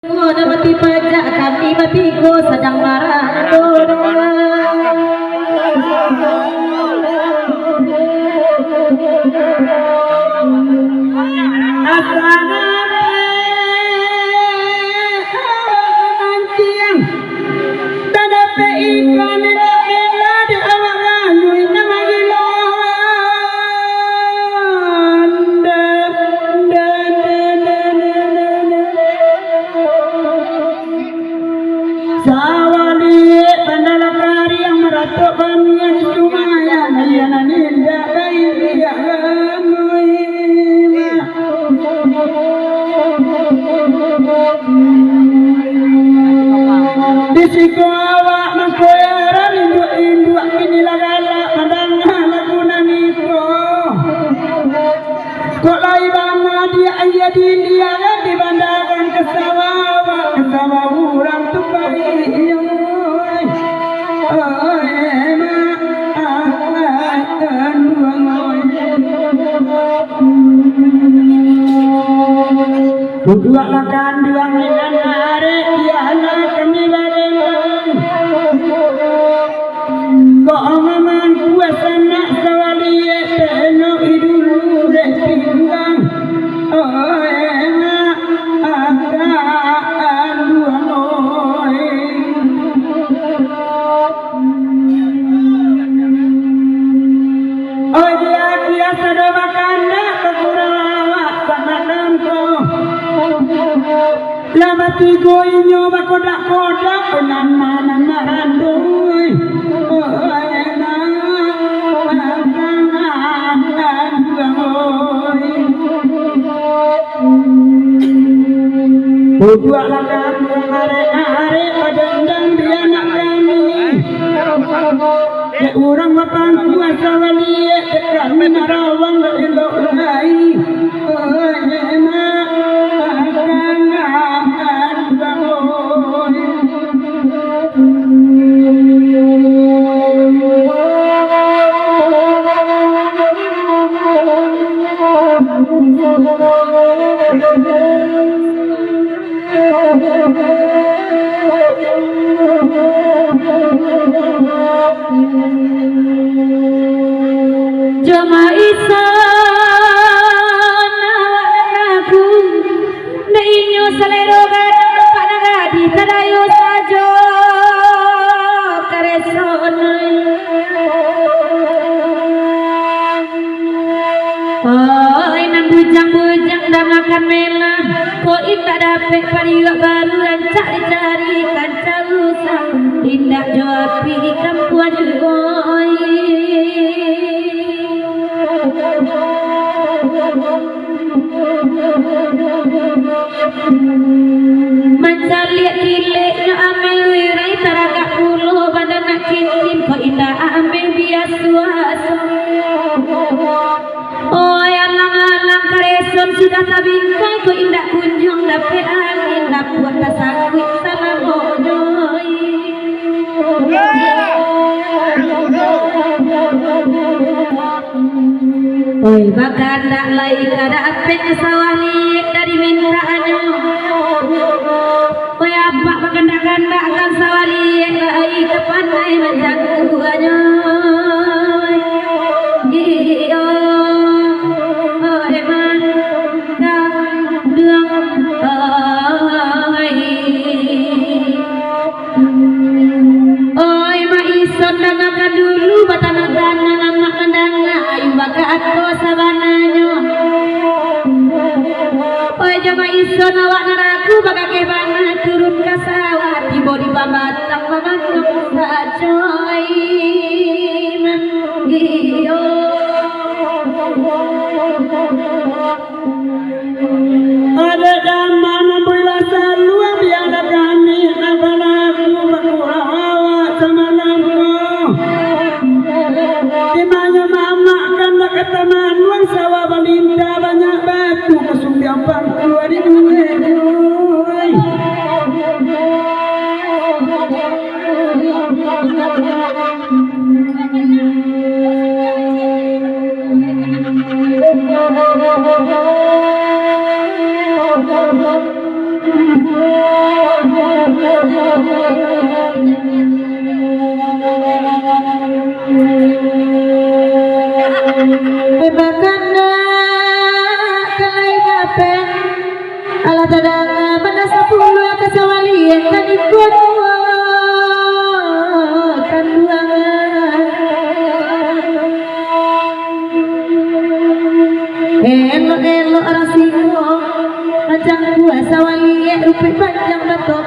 Ada mati pajak kami mati go sedang marah Sawali pandalakari yang meratuk banyan sumayan ayana ninda bayi disiko awak mangkoyaran induk kini lagala padangah laguna niko kok lai bangga dia ayah dia di bandaran ke sawah urang tu bayi dua makan dua minum hari dia anak kami bareng kok memang kuasa nak sawali teno idul dek pinggang emak akan dua moy dia sudah makan dah kekurang awak sama namko lama tigo inyo bakodak-kodak nama randoi Dua lakar hari padandang dia nak kami ya orang mapang kuasa wali kami narawang elok lai Jama isan aku neinyo salero gadang panagadi tadayo sajo kareson oi nan bujang-bujang dah makan melah kok indah dapet pariwak baru dan cari-cari kancah rusak indah jawab pi kampuan jegoi Mancar liat kileknya amel wirai taragak puluh badan nak cincin kok indah amel bias suasa oh alang-alang kareson sudah tabingkai kok indah kunjung dapet angin dapat tasakit salam ojoi oi bakal tak lai kada apek sawali dari mintaannya oi apa bakanda-kanda kan sawali lai kepandai menjaguannya iyo oi man duang oi ma ison dagakan dulu batana-tana nama kandanga ayu bakat ko sabananya oi jama ison awak naraku bagake bana turun ke sawah tiba di babatang sajoy iyo ada zaman bulan salua biada kami abalaku bakurawa sama namko di mana mama kan kata manuang sawah balinda banyak batu kesumpiang pangku di dunia Bebakana kalai ngapen ala tadang pada 10 kasawali kan ikut elo-elo orang singo panjang kuasa wali rupi panjang batok